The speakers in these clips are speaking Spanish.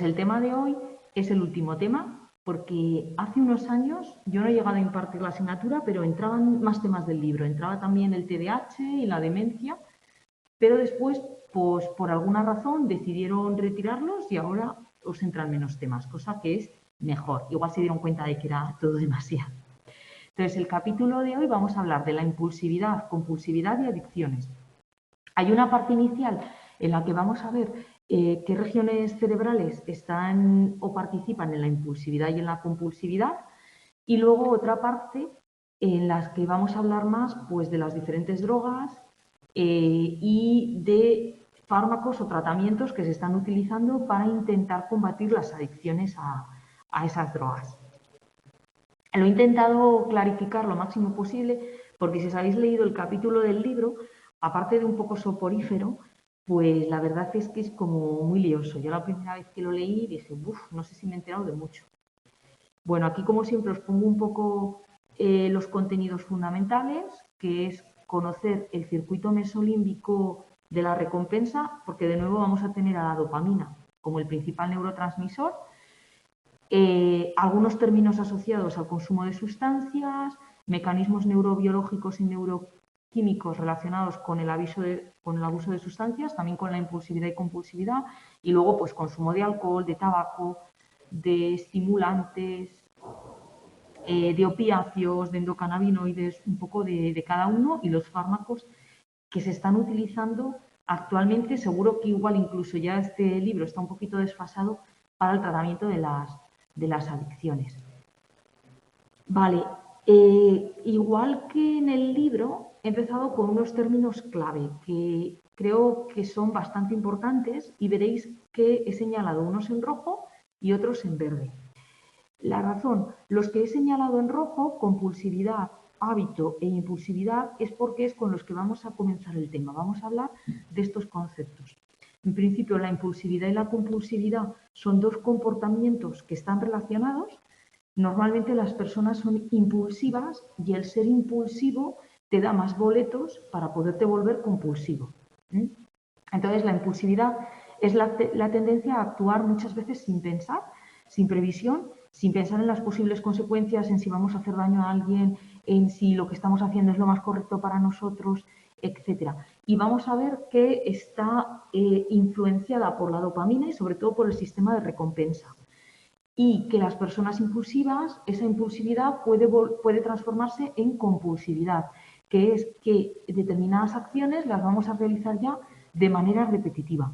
Pues el tema de hoy es el último tema, porque hace unos años yo no he llegado a impartir la asignatura, pero entraban más temas del libro. Entraba también el TDAH y la demencia, pero después, pues por alguna razón, decidieron retirarlos y ahora os entran menos temas, cosa que es mejor. Igual se dieron cuenta de que era todo demasiado. Entonces, el capítulo de hoy vamos a hablar de la impulsividad, compulsividad y adicciones. Hay una parte inicial en la que vamos a ver qué regiones cerebrales están o participan en la impulsividad y en la compulsividad, y luego otra parte en la que vamos a hablar más pues, de las diferentes drogas y de fármacos o tratamientos que se están utilizando para intentar combatir las adicciones a esas drogas. Lo he intentado clarificar lo máximo posible porque si os habéis leído el capítulo del libro, aparte de un poco soporífero, pues la verdad es que es como muy lioso. Yo la primera vez que lo leí dije, no sé si me he enterado de mucho. Bueno, aquí como siempre os pongo un poco los contenidos fundamentales, que es conocer el circuito mesolímbico de la recompensa, porque de nuevo vamos a tener a la dopamina como el principal neurotransmisor, algunos términos asociados al consumo de sustancias, mecanismos neurobiológicos y neuroquímicos relacionados con el abuso de sustancias, también con la impulsividad y compulsividad, y luego pues consumo de alcohol, de tabaco, de estimulantes, de opiáceos, de endocannabinoides, un poco de cada uno, y los fármacos que se están utilizando actualmente. Seguro que igual incluso ya este libro está un poquito desfasado para el tratamiento de las adicciones. Vale, igual que en el libro, he empezado con unos términos clave que creo que son bastante importantes y veréis que he señalado unos en rojo y otros en verde. La razón, los que he señalado en rojo, compulsividad, hábito e impulsividad, es porque es con los que vamos a comenzar el tema. Vamos a hablar de estos conceptos. En principio, la impulsividad y la compulsividad son dos comportamientos que están relacionados. Normalmente las personas son impulsivas y el ser impulsivo te da más boletos para poderte volver compulsivo. Entonces, la impulsividad es la tendencia a actuar muchas veces sin pensar, sin previsión, sin pensar en las posibles consecuencias, en si vamos a hacer daño a alguien, en si lo que estamos haciendo es lo más correcto para nosotros, etc. Y vamos a ver que está influenciada por la dopamina y sobre todo por el sistema de recompensa. Y que las personas impulsivas, esa impulsividad puede transformarse en compulsividad, que es que determinadas acciones las vamos a realizar ya de manera repetitiva,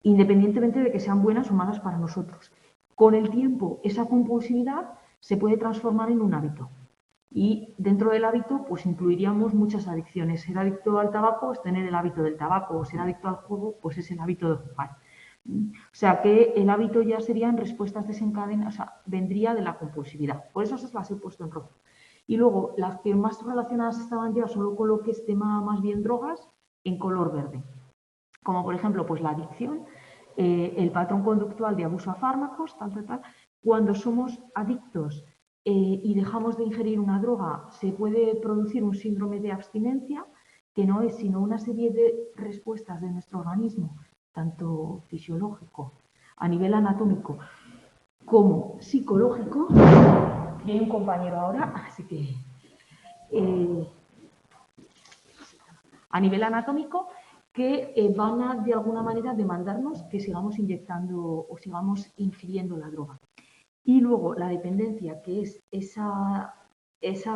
independientemente de que sean buenas o malas para nosotros. Con el tiempo, esa compulsividad se puede transformar en un hábito. Y dentro del hábito, pues incluiríamos muchas adicciones. Ser adicto al tabaco es tener el hábito del tabaco, o ser adicto al juego, pues es el hábito de jugar. O sea que el hábito ya serían respuestas desencadenadas, o sea, vendría de la compulsividad. Por eso esas las he puesto en rojo. Y luego, las que más relacionadas estaban ya solo con lo que es tema más bien drogas, en color verde. Como por ejemplo, pues la adicción, el patrón conductual de abuso a fármacos, Cuando somos adictos y dejamos de ingerir una droga, se puede producir un síndrome de abstinencia, que no es sino una serie de respuestas de nuestro organismo, tanto fisiológico, a nivel anatómico, como psicológico. Y hay un compañero ahora, así que a nivel anatómico, que van a, de alguna manera, demandarnos que sigamos inyectando o sigamos ingiriendo la droga. Y luego la dependencia, que es esa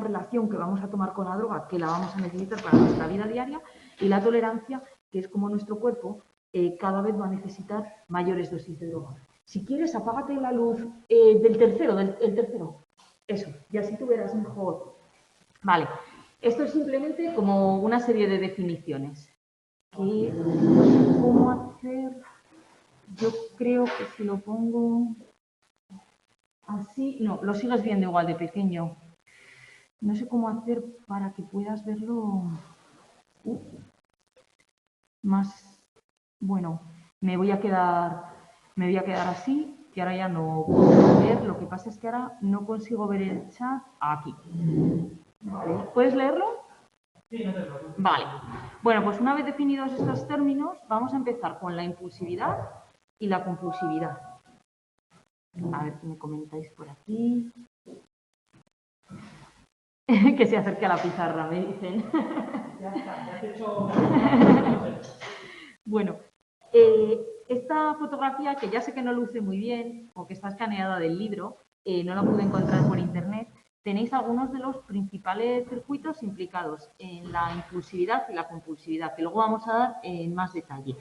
relación que vamos a tomar con la droga, que la vamos a necesitar para nuestra vida diaria, y la tolerancia, que es como nuestro cuerpo cada vez va a necesitar mayores dosis de droga. Si quieres, apágate la luz del tercero. Eso, y así tú verás mejor. Vale, esto es simplemente como una serie de definiciones. ¿Cómo hacer? Yo creo que si lo pongo así, no, lo sigues viendo igual de pequeño. No sé cómo hacer para que puedas verlo más. Bueno, me voy a quedar así, que ahora ya no puedo ver. Lo que pasa es que ahora no consigo ver el chat aquí. ¿Vale? ¿Puedes leerlo? Sí, no te preocupes. Vale. Bueno, pues una vez definidos estos términos, vamos a empezar con la impulsividad y la compulsividad. A ver si me comentáis por aquí. Que se acerque a la pizarra, me dicen. Ya está, ya te he hecho... Bueno, esta fotografía, que ya sé que no luce muy bien, o que está escaneada del libro, no la pude encontrar por internet, tenéis algunos de los principales circuitos implicados en la impulsividad y la compulsividad, que luego vamos a dar en más detalle.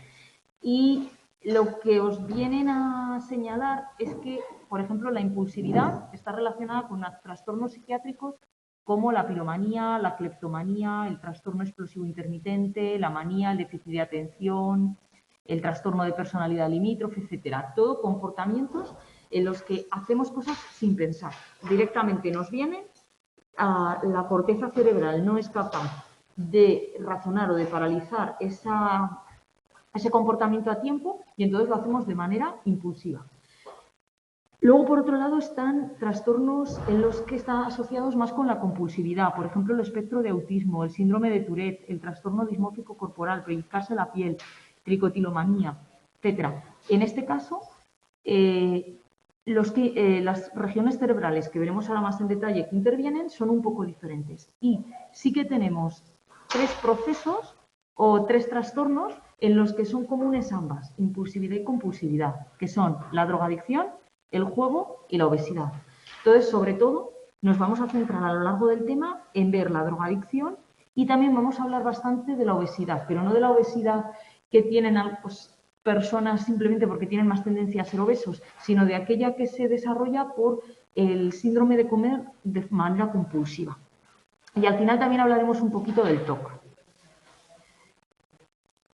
Y lo que os vienen a señalar es que, por ejemplo, la impulsividad está relacionada con trastornos psiquiátricos como la piromanía, la cleptomanía, el trastorno explosivo intermitente, la manía, el déficit de atención, el trastorno de personalidad limítrofe, etcétera. Todo comportamientos en los que hacemos cosas sin pensar. Directamente nos vienen, la corteza cerebral no es capaz de razonar o de paralizar ese comportamiento a tiempo y entonces lo hacemos de manera impulsiva. Luego, por otro lado, están trastornos en los que están asociados más con la compulsividad, por ejemplo, el espectro de autismo, el síndrome de Tourette, el trastorno dismórfico corporal, pellizcarse la piel, tricotilomanía, etc. En este caso, las regiones cerebrales que veremos ahora más en detalle que intervienen son un poco diferentes. Y sí que tenemos 3 procesos o 3 trastornos en los que son comunes ambas, impulsividad y compulsividad, que son la drogadicción, el juego y la obesidad. Entonces, sobre todo, nos vamos a centrar a lo largo del tema en ver la drogadicción y también vamos a hablar bastante de la obesidad, pero no de la obesidad que tienen personas simplemente porque tienen más tendencia a ser obesos, sino de aquella que se desarrolla por el síndrome de comer de manera compulsiva. Y al final también hablaremos un poquito del TOC.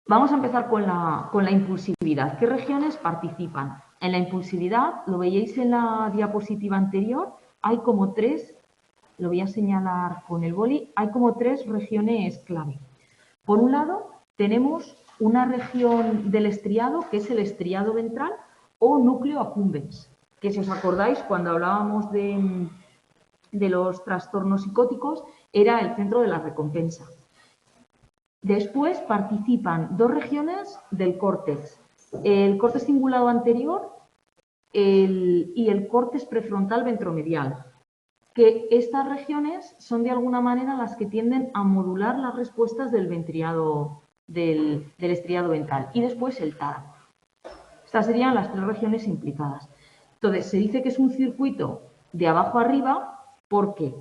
Vamos a empezar con la impulsividad. ¿Qué regiones participan? En la impulsividad, lo veíais en la diapositiva anterior, hay como 3, lo voy a señalar con el boli, hay como 3 regiones clave. Por un lado, tenemos una región del estriado, que es el estriado ventral o núcleo accumbens, que si os acordáis, cuando hablábamos de los trastornos psicóticos, era el centro de la recompensa. Después participan 2 regiones del córtex, el córtex cingulado anterior y el córtex prefrontal ventromedial, que estas regiones son de alguna manera las que tienden a modular las respuestas del ventriado, del estriado ventral, y después el tálamo. Estas serían las 3 regiones implicadas. Entonces, se dice que es un circuito de abajo arriba porque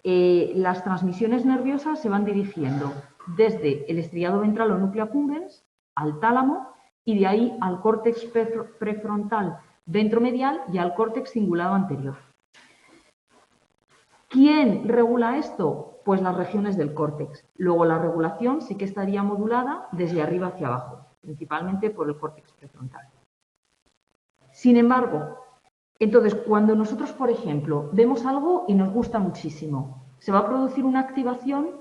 las transmisiones nerviosas se van dirigiendo desde el estriado ventral o núcleo accumbens al tálamo y de ahí al córtex prefrontal ventromedial y al córtex cingulado anterior. ¿Quién regula esto? Pues las regiones del córtex. Luego la regulación sí que estaría modulada desde arriba hacia abajo, principalmente por el córtex prefrontal. Sin embargo, entonces cuando nosotros, por ejemplo, vemos algo y nos gusta muchísimo, se va a producir una activación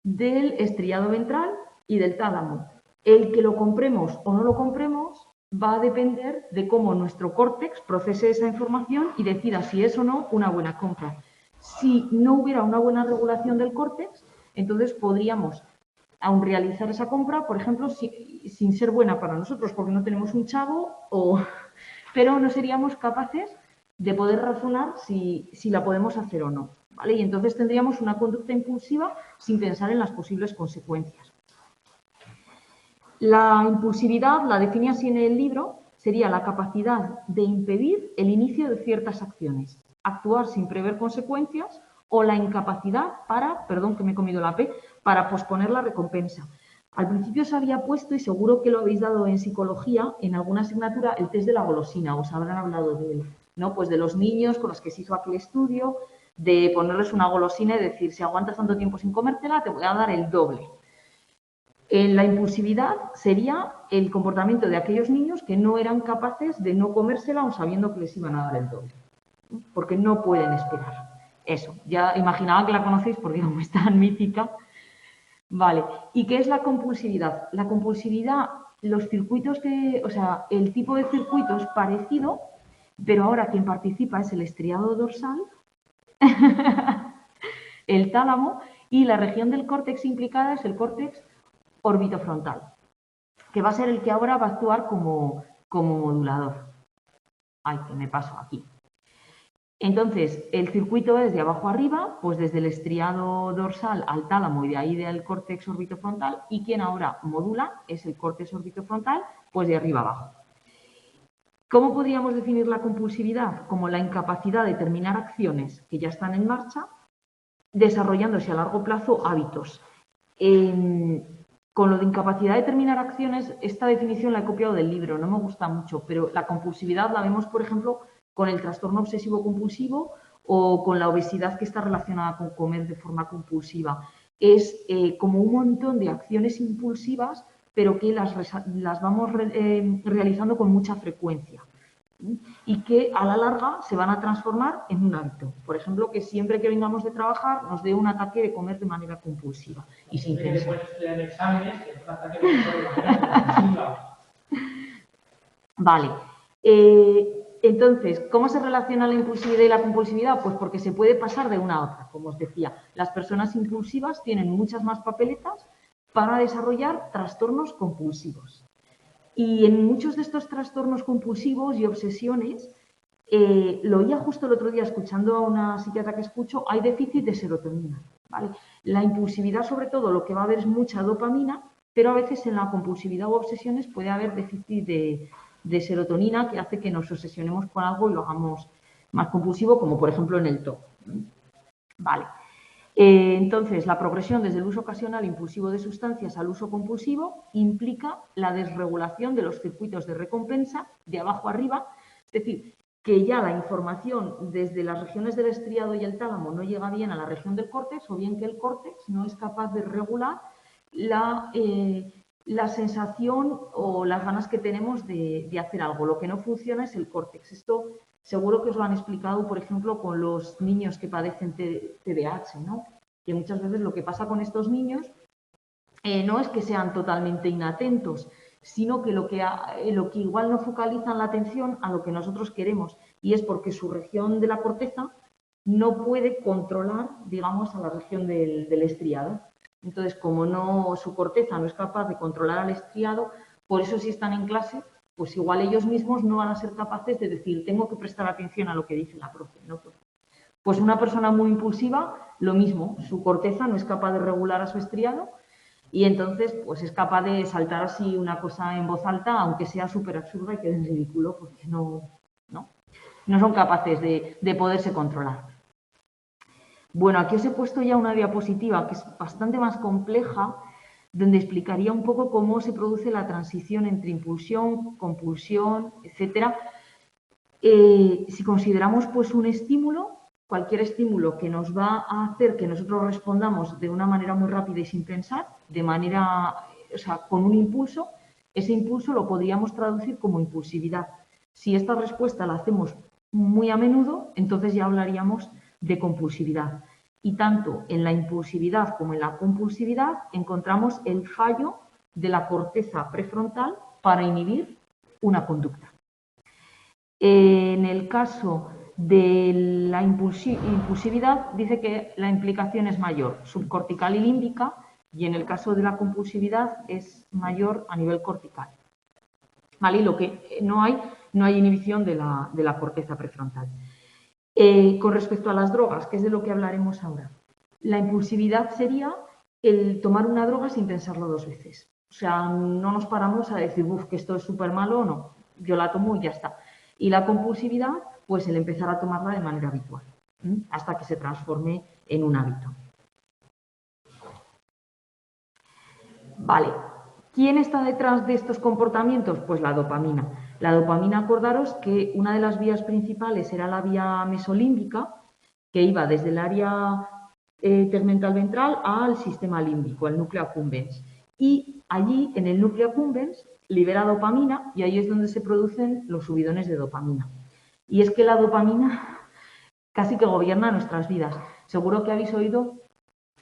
del estriado ventral y del tálamo. El que lo compremos o no lo compremos va a depender de cómo nuestro córtex procese esa información y decida si es o no una buena compra. Si no hubiera una buena regulación del córtex, entonces podríamos aún realizar esa compra, por ejemplo, sin ser buena para nosotros, porque no tenemos un chavo, pero no seríamos capaces de poder razonar si la podemos hacer o no, ¿vale? Y entonces tendríamos una conducta impulsiva sin pensar en las posibles consecuencias. La impulsividad, la define así en el libro, sería la capacidad de impedir el inicio de ciertas acciones, actuar sin prever consecuencias o la incapacidad para, perdón que me he comido la P, para posponer la recompensa. Al principio se había puesto, y seguro que lo habéis dado en psicología, en alguna asignatura, el test de la golosina, os habrán hablado de él, ¿no? Pues de los niños con los que se hizo aquel estudio, de ponerles una golosina y decir, si aguantas tanto tiempo sin comértela, te voy a dar el doble. La impulsividad sería el comportamiento de aquellos niños que no eran capaces de no comérsela aun sabiendo que les iban a dar el doble, porque no pueden esperar. Eso, ya imaginaba que la conocéis porque como es tan mítica. Vale, ¿y qué es la compulsividad? La compulsividad, los circuitos el tipo de circuito es parecido, pero ahora quien participa es el estriado dorsal, el tálamo, y la región del córtex implicada es el córtex orbitofrontal, que va a ser el que ahora va a actuar como modulador. Ay, que me paso aquí. Entonces, el circuito es de abajo arriba, pues desde el estriado dorsal al tálamo y de ahí del córtex orbitofrontal, y quien ahora modula es el córtex orbitofrontal, pues de arriba abajo. ¿Cómo podríamos definir la compulsividad? Como la incapacidad de terminar acciones que ya están en marcha, desarrollándose a largo plazo hábitos. Con lo de incapacidad de terminar acciones, esta definición la he copiado del libro, no me gusta mucho, pero la compulsividad la vemos, por ejemplo, con el trastorno obsesivo-compulsivo o con la obesidad que está relacionada con comer de forma compulsiva. Es como un montón de acciones impulsivas, pero que las vamos realizando con mucha frecuencia y que a la larga se van a transformar en un hábito. Por ejemplo, que siempre que vengamos de trabajar nos dé un ataque de comer de manera compulsiva y sin pensar. Después estudiar exámenes, que es un ataque de comer de manera compulsiva. Vale. Entonces, ¿cómo se relaciona la impulsividad y la compulsividad? Pues porque se puede pasar de una a otra, como os decía. Las personas impulsivas tienen muchas más papeletas para desarrollar trastornos compulsivos. Y en muchos de estos trastornos compulsivos y obsesiones, lo oía justo el otro día escuchando a una psiquiatra que escucho, hay déficit de serotonina. ¿Vale? La impulsividad, sobre todo, lo que va a haber es mucha dopamina, pero a veces en la compulsividad o obsesiones puede haber déficit de serotonina que hace que nos obsesionemos con algo y lo hagamos más compulsivo, como por ejemplo en el TOC. Vale. Entonces, la progresión desde el uso ocasional impulsivo de sustancias al uso compulsivo implica la desregulación de los circuitos de recompensa de abajo arriba, es decir, que ya la información desde las regiones del estriado y el tálamo no llega bien a la región del córtex, o bien que el córtex no es capaz de regular la sensación o las ganas que tenemos de hacer algo. Lo que no funciona es el córtex. Esto seguro que os lo han explicado, por ejemplo, con los niños que padecen TDAH, ¿no? Que muchas veces lo que pasa con estos niños no es que sean totalmente inatentos, sino que lo que igual no focalizan la atención a lo que nosotros queremos, y es porque su región de la corteza no puede controlar, digamos, a la región del estriado. Entonces, como su corteza no es capaz de controlar al estriado, por eso si están en clase, pues igual ellos mismos no van a ser capaces de decir, tengo que prestar atención a lo que dice la profe, ¿no? Pues una persona muy impulsiva, lo mismo, su corteza no es capaz de regular a su estriado y entonces pues es capaz de saltar así una cosa en voz alta, aunque sea súper absurda y quede en ridículo, porque no son capaces de poderse controlar. Bueno, aquí os he puesto ya una diapositiva que es bastante más compleja, donde explicaría un poco cómo se produce la transición entre impulsión, compulsión, etcétera. Si consideramos pues un estímulo, cualquier estímulo que nos va a hacer que nosotros respondamos de una manera muy rápida y sin pensar, con un impulso, ese impulso lo podríamos traducir como impulsividad. Si esta respuesta la hacemos muy a menudo, entonces ya hablaríamos de compulsividad. Y tanto en la impulsividad como en la compulsividad encontramos el fallo de la corteza prefrontal para inhibir una conducta. En el caso de la impulsividad dice que la implicación es mayor, subcortical y límbica, y en el caso de la compulsividad es mayor a nivel cortical. ¿Vale? Y lo que no hay inhibición de la corteza prefrontal. Con respecto a las drogas, que es de lo que hablaremos ahora, la impulsividad sería el tomar una droga sin pensarlo dos veces. O sea, no nos paramos a decir, que esto es súper malo o no, yo la tomo y ya está. Y la compulsividad, pues el empezar a tomarla de manera habitual, hasta que se transforme en un hábito. Vale, ¿quién está detrás de estos comportamientos? Pues la dopamina. La dopamina, acordaros que una de las vías principales era la vía mesolímbica, que iba desde el área tegmental ventral al sistema límbico, al núcleo accumbens. Y allí, en el núcleo accumbens, libera dopamina y ahí es donde se producen los subidones de dopamina. Y es que la dopamina casi que gobierna nuestras vidas. Seguro que habéis oído,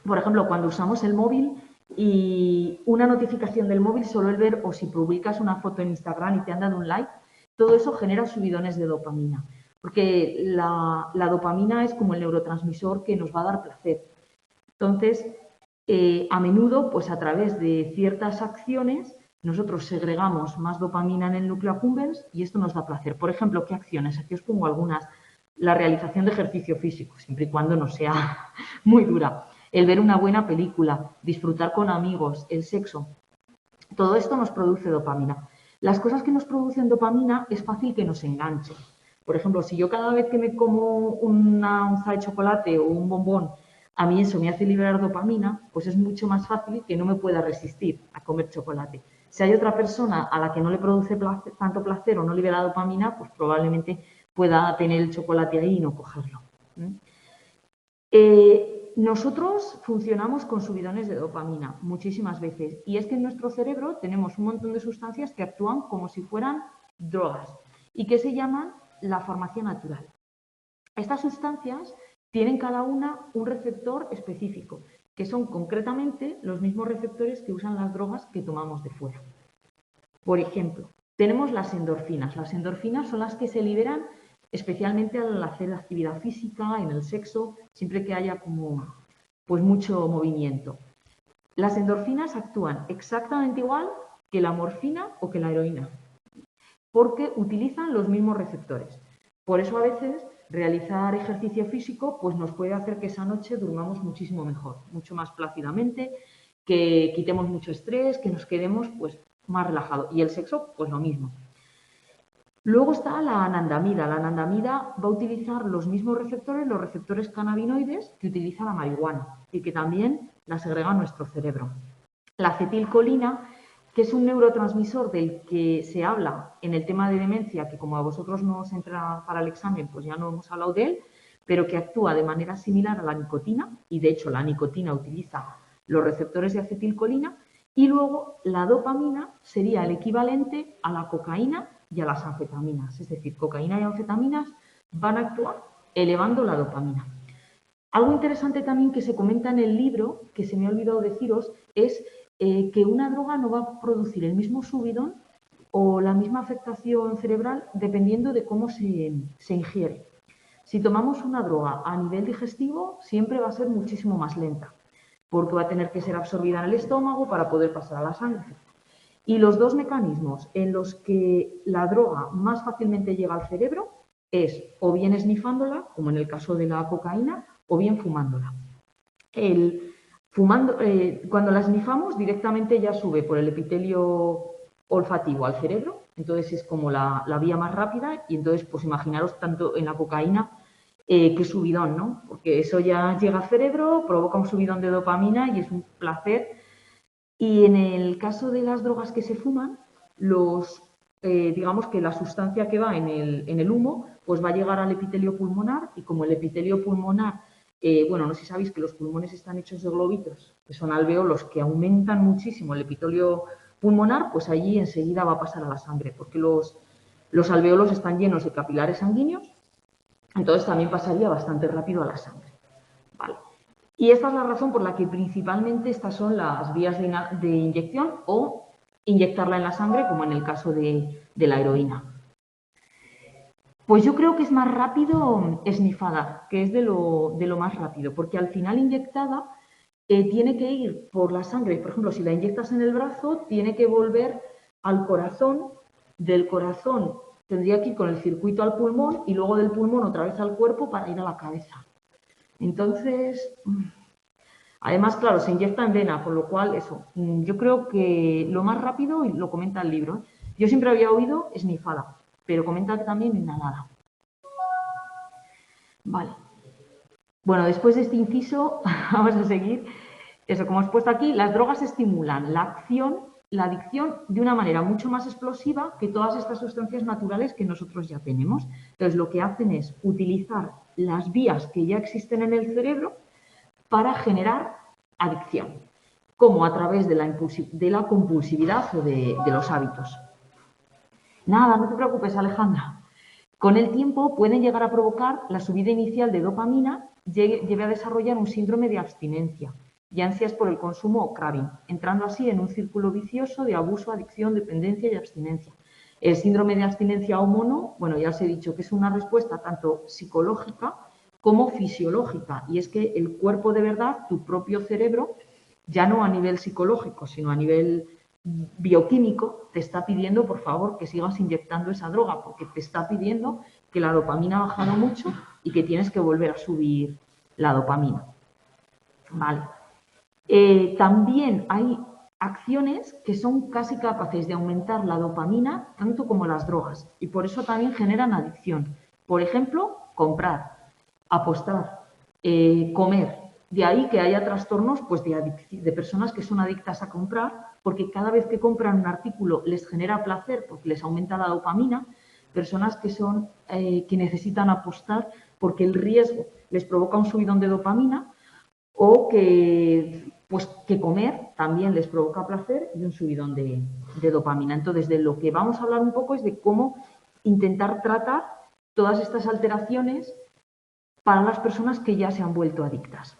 por ejemplo, cuando usamos el móvil y una notificación del móvil, solo el ver o si publicas una foto en Instagram y te han dado un like, todo eso genera subidones de dopamina. Porque la dopamina es como el neurotransmisor que nos va a dar placer. Entonces, a menudo, pues a través de ciertas acciones, nosotros segregamos más dopamina en el núcleo accumbens y esto nos da placer. Por ejemplo, ¿qué acciones? Aquí os pongo algunas. La realización de ejercicio físico, siempre y cuando no sea muy dura. El ver una buena película, disfrutar con amigos, el sexo. Todo esto nos produce dopamina. Las cosas que nos producen dopamina es fácil que nos enganchen. Por ejemplo, si yo cada vez que me como una onza de chocolate o un bombón, a mí eso me hace liberar dopamina, pues es mucho más fácil que no me pueda resistir a comer chocolate. Si hay otra persona a la que no le produce tanto placer o no libera dopamina, pues probablemente pueda tener el chocolate ahí y no cogerlo. Nosotros funcionamos con subidones de dopamina muchísimas veces y es que en nuestro cerebro tenemos un montón de sustancias que actúan como si fueran drogas y que se llaman la farmacia natural. Estas sustancias tienen cada una un receptor específico, que son concretamente los mismos receptores que usan las drogas que tomamos de fuera. Por ejemplo, tenemos las endorfinas. Las endorfinas son las que se liberan especialmente al hacer actividad física, en el sexo, siempre que haya como pues mucho movimiento. Las endorfinas actúan exactamente igual que la morfina o que la heroína, porque utilizan los mismos receptores. Por eso a veces realizar ejercicio físico pues nos puede hacer que esa noche durmamos muchísimo mejor, mucho más plácidamente, que quitemos mucho estrés, que nos quedemos pues más relajados. Y el sexo, pues lo mismo. Luego está la anandamida. La anandamida va a utilizar los mismos receptores, los receptores cannabinoides que utiliza la marihuana y que también la segrega nuestro cerebro. La acetilcolina, que es un neurotransmisor del que se habla en el tema de demencia, que como a vosotros no os entra para el examen, pues ya no hemos hablado de él, pero que actúa de manera similar a la nicotina, y de hecho la nicotina utiliza los receptores de acetilcolina, y luego la dopamina sería el equivalente a la cocaína y a las anfetaminas, es decir, cocaína y anfetaminas van a actuar elevando la dopamina. Algo interesante también que se comenta en el libro, que se me ha olvidado deciros, es que una droga no va a producir el mismo subidón o la misma afectación cerebral dependiendo de cómo se ingiere. Si tomamos una droga a nivel digestivo, siempre va a ser muchísimo más lenta, porque va a tener que ser absorbida en el estómago para poder pasar a la sangre. Y los dos mecanismos en los que la droga más fácilmente llega al cerebro es o bien esnifándola, como en el caso de la cocaína, o bien fumándola. Cuando la esnifamos, directamente ya sube por el epitelio olfativo al cerebro, entonces es como la vía más rápida y entonces pues imaginaros tanto en la cocaína que subidón, ¿no? Porque eso ya llega al cerebro, provoca un subidón de dopamina y es un placer. Y en el caso de las drogas que se fuman, digamos que la sustancia que va en el humo pues va a llegar al epitelio pulmonar y como el epitelio pulmonar, bueno, no sé si sabéis que los pulmones están hechos de globitos, que son alveolos que aumentan muchísimo el epitelio pulmonar, pues allí enseguida va a pasar a la sangre, porque los alveolos están llenos de capilares sanguíneos, entonces también pasaría bastante rápido a la sangre. Vale. Y esta es la razón por la que principalmente estas son las vías de inyección o inyectarla en la sangre, como en el caso de la heroína. Pues yo creo que es más rápido esnifada, que es de lo más rápido, porque al final inyectada tiene que ir por la sangre. Por ejemplo, si la inyectas en el brazo, tiene que volver al corazón, del corazón tendría que ir con el circuito al pulmón y luego del pulmón otra vez al cuerpo para ir a la cabeza. Entonces, además, claro, se inyecta en vena, por lo cual eso, yo creo que lo más rápido, y lo comenta el libro, yo siempre había oído esnifada, pero comenta que también inhalada. Vale. Bueno, después de este inciso, vamos a seguir. Eso, como os he puesto aquí, las drogas estimulan la adicción de una manera mucho más explosiva que todas estas sustancias naturales que nosotros ya tenemos. Entonces, lo que hacen es utilizar las vías que ya existen en el cerebro para generar adicción, como a través de la compulsividad o de los hábitos. Nada, no te preocupes, Alejandra. Con el tiempo pueden llegar a provocar la subida inicial de dopamina, lleve a desarrollar un síndrome de abstinencia y ansias por el consumo o craving, entrando así en un círculo vicioso de abuso, adicción, dependencia y abstinencia. El síndrome de abstinencia o mono, bueno, ya os he dicho que es una respuesta tanto psicológica como fisiológica, y es que el cuerpo de verdad, tu propio cerebro, ya no a nivel psicológico, sino a nivel bioquímico te está pidiendo, por favor, que sigas inyectando esa droga, porque te está pidiendo que la dopamina ha bajado mucho y que tienes que volver a subir la dopamina. Vale. También hay acciones que son casi capaces de aumentar la dopamina tanto como las drogas y por eso también generan adicción. Por ejemplo, comprar, apostar, comer. De ahí que haya trastornos pues, de personas que son adictas a comprar porque cada vez que compran un artículo les genera placer porque les aumenta la dopamina. Personas que necesitan apostar porque el riesgo les provoca un subidón de dopamina o que comer también les provoca placer y un subidón de dopamina. Entonces, de lo que vamos a hablar un poco es de cómo intentar tratar todas estas alteraciones para las personas que ya se han vuelto adictas.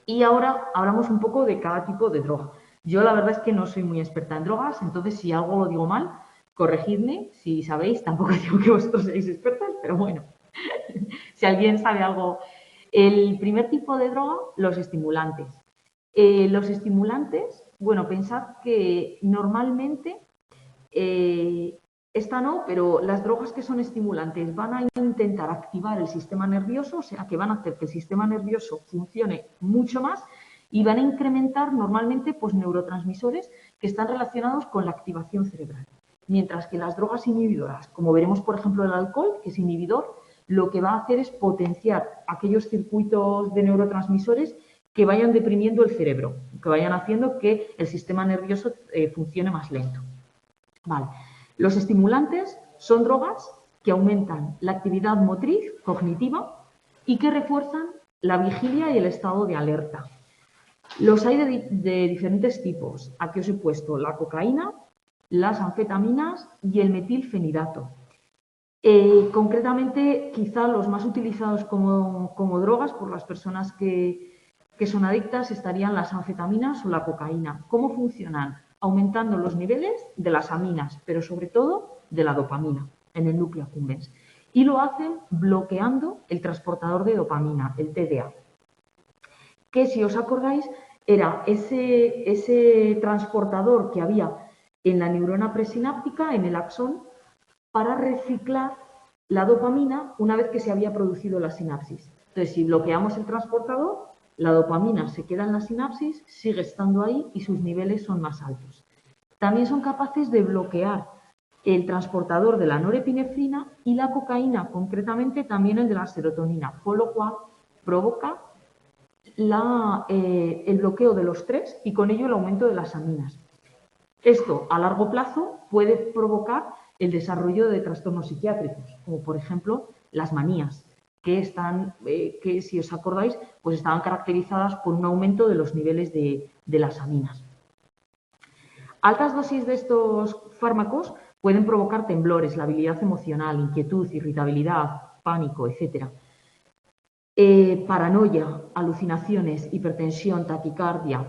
Y ahora hablamos un poco de cada tipo de droga. Yo la verdad es que no soy muy experta en drogas, entonces si algo lo digo mal, corregidme. Si sabéis, tampoco digo que vosotros seáis expertas, pero bueno, si alguien sabe algo. El primer tipo de droga, los estimulantes. Los estimulantes, bueno, pensad que normalmente, esta no, pero las drogas que son estimulantes van a intentar activar el sistema nervioso, o sea, que van a hacer que el sistema nervioso funcione mucho más y van a incrementar normalmente pues, neurotransmisores que están relacionados con la activación cerebral. Mientras que las drogas inhibidoras, como veremos por ejemplo el alcohol, que es inhibidor, lo que va a hacer es potenciar aquellos circuitos de neurotransmisores que vayan deprimiendo el cerebro, que vayan haciendo que el sistema nervioso funcione más lento. Vale. Los estimulantes son drogas que aumentan la actividad motriz cognitiva y que refuerzan la vigilia y el estado de alerta. Los hay de diferentes tipos. Aquí os he puesto la cocaína, las anfetaminas y el metilfenidato. Concretamente, quizá los más utilizados como drogas por las personas que son adictas estarían las anfetaminas o la cocaína. ¿Cómo funcionan? Aumentando los niveles de las aminas, pero sobre todo de la dopamina en el núcleo accumbens. Y lo hacen bloqueando el transportador de dopamina, el TDA, que si os acordáis era ese transportador que había en la neurona presináptica, en el axón, para reciclar la dopamina una vez que se había producido la sinapsis. Entonces, si bloqueamos el transportador, la dopamina se queda en la sinapsis, sigue estando ahí y sus niveles son más altos. También son capaces de bloquear el transportador de la norepinefrina y la cocaína, concretamente también el de la serotonina, con lo cual provoca el bloqueo de los tres y con ello el aumento de las aminas. Esto a largo plazo puede provocar el desarrollo de trastornos psiquiátricos, como por ejemplo las manías, que si os acordáis, pues estaban caracterizadas por un aumento de los niveles de las aminas. Altas dosis de estos fármacos pueden provocar temblores, labilidad emocional, inquietud, irritabilidad, pánico, etc. Paranoia, alucinaciones, hipertensión, taquicardia,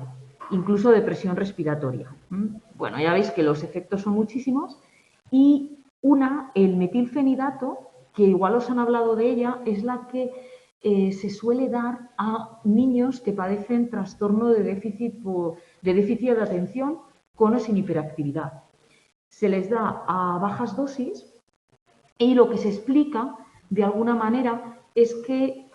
incluso depresión respiratoria. Bueno, ya veis que los efectos son muchísimos y el metilfenidato, que igual os han hablado de ella, es la que se suele dar a niños que padecen trastorno de déficit de atención con o sin hiperactividad. Se les da a bajas dosis y lo que se explica de alguna manera es que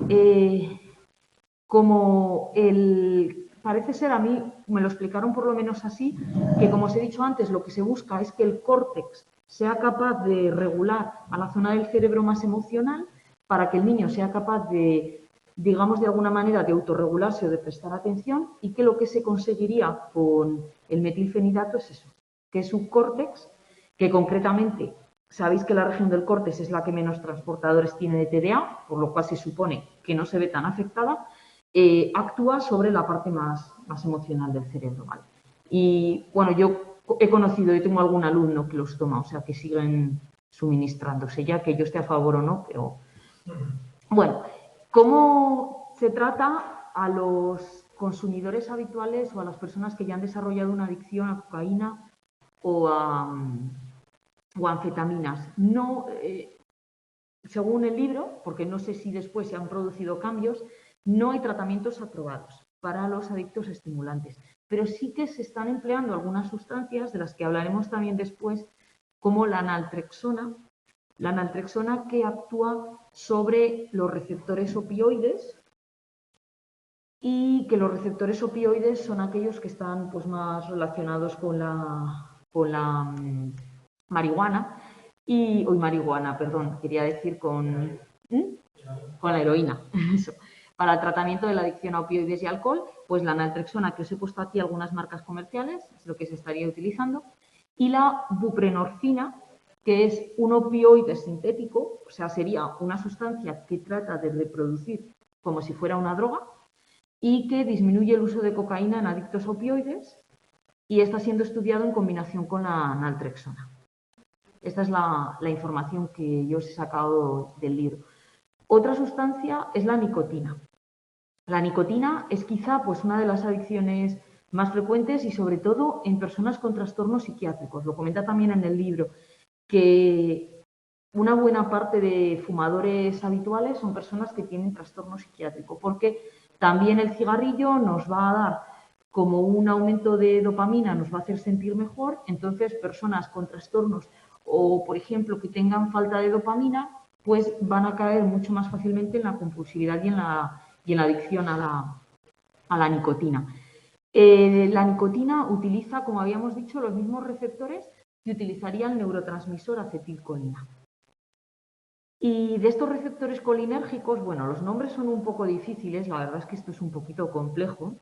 parece ser, a mí me lo explicaron por lo menos así, que como os he dicho antes, lo que se busca es que el córtex sea capaz de regular a la zona del cerebro más emocional para que el niño sea capaz de, digamos de alguna manera, de autorregularse o de prestar atención y que lo que se conseguiría con el metilfenidato es eso, que es un córtex que concretamente, sabéis que la región del córtex es la que menos transportadores tiene de TDA, por lo cual se supone que no se ve tan afectada, actúa sobre la parte más emocional del cerebro, ¿vale? Y bueno, yo he conocido y tengo algún alumno que los toma, o sea, que siguen suministrándose, ya que yo esté a favor o no, pero bueno, ¿cómo se trata a los consumidores habituales o a las personas que ya han desarrollado una adicción a cocaína o a anfetaminas? No, según el libro, porque no sé si después se han producido cambios, no hay tratamientos aprobados. para los adictos estimulantes. Pero sí que se están empleando algunas sustancias, de las que hablaremos también después, como la naltrexona. La naltrexona, que actúa sobre los receptores opioides, y que los receptores opioides son aquellos que están pues, más relacionados con la marihuana, quería decir con la heroína. Eso. Para el tratamiento de la adicción a opioides y alcohol, pues la naltrexona, que os he puesto aquí algunas marcas comerciales, es lo que se estaría utilizando, y la buprenorfina, que es un opioide sintético, o sea, sería una sustancia que trata de reproducir como si fuera una droga y que disminuye el uso de cocaína en adictos a opioides, y está siendo estudiado en combinación con la naltrexona. Esta es la información que yo os he sacado del libro. Otra sustancia es la nicotina. La nicotina es quizá pues, una de las adicciones más frecuentes y sobre todo en personas con trastornos psiquiátricos. Lo comenta también en el libro, que una buena parte de fumadores habituales son personas que tienen trastorno psiquiátrico, porque también el cigarrillo nos va a dar como un aumento de dopamina, nos va a hacer sentir mejor. Entonces, personas con trastornos o, por ejemplo, que tengan falta de dopamina, pues van a caer mucho más fácilmente en la compulsividad y en la adicción a la nicotina. La nicotina utiliza, como habíamos dicho, los mismos receptores que utilizaría el neurotransmisor acetilcolina. Y de estos receptores colinérgicos, bueno, los nombres son un poco difíciles, la verdad es que esto es un poquito complejo.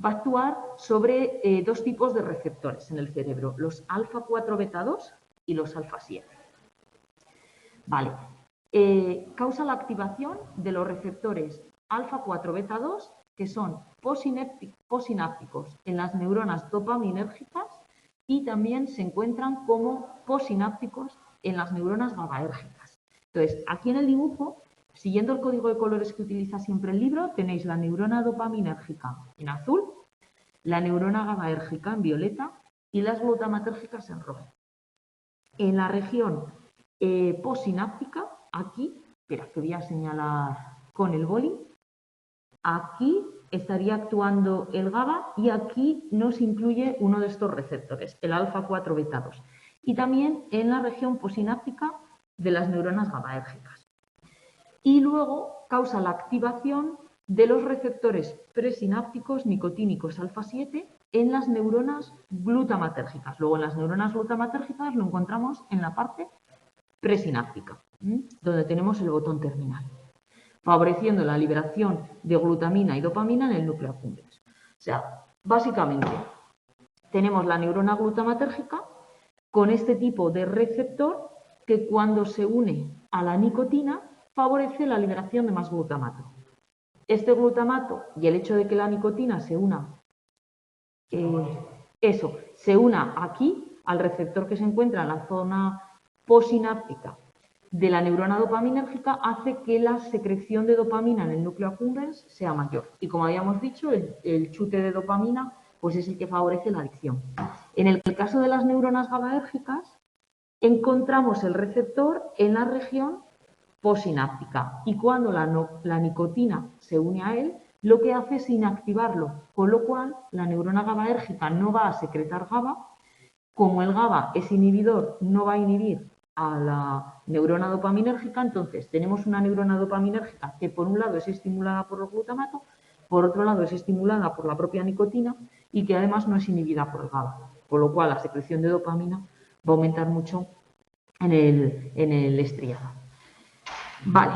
Va a actuar sobre dos tipos de receptores en el cerebro, los alfa-4 beta-2 y los alfa-7. Vale. Causa la activación de los receptores alfa-4 beta-2, que son posinápticos en las neuronas dopaminérgicas, y también se encuentran como posinápticos en las neuronas GABAérgicas. Entonces, aquí en el dibujo, siguiendo el código de colores que utiliza siempre el libro, tenéis la neurona dopaminérgica en azul, la neurona GABAérgica en violeta y las glutamatérgicas en rojo. En la región posináptica, aquí, espera, que voy a señalar con el boli, aquí estaría actuando el GABA y aquí nos incluye uno de estos receptores, el alfa-4 beta-2. Y también en la región posináptica de las neuronas GABAérgicas. Y luego causa la activación de los receptores presinápticos nicotínicos alfa-7 en las neuronas glutamatérgicas. Luego en las neuronas glutamatérgicas lo encontramos en la parte presináptica, donde tenemos el botón terminal, favoreciendo la liberación de glutamina y dopamina en el núcleo accumbens. O sea, básicamente tenemos la neurona glutamatérgica con este tipo de receptor que cuando se une a la nicotina favorece la liberación de más glutamato. Este glutamato y el hecho de que la nicotina se una, se una aquí al receptor que se encuentra en la zona posináptica de la neurona dopaminérgica, hace que la secreción de dopamina en el núcleo accumbens sea mayor. Y como habíamos dicho, el chute de dopamina pues es el que favorece la adicción. En el caso de las neuronas GABAérgicas, encontramos el receptor en la región posináptica y cuando la nicotina se une a él, lo que hace es inactivarlo, con lo cual la neurona GABAérgica no va a secretar GABA. Como el GABA es inhibidor, no va a inhibir a la neurona dopaminérgica, entonces tenemos una neurona dopaminérgica que por un lado es estimulada por el glutamato, por otro lado es estimulada por la propia nicotina y que además no es inhibida por el GABA, con lo cual la secreción de dopamina va a aumentar mucho en el estriado. Vale.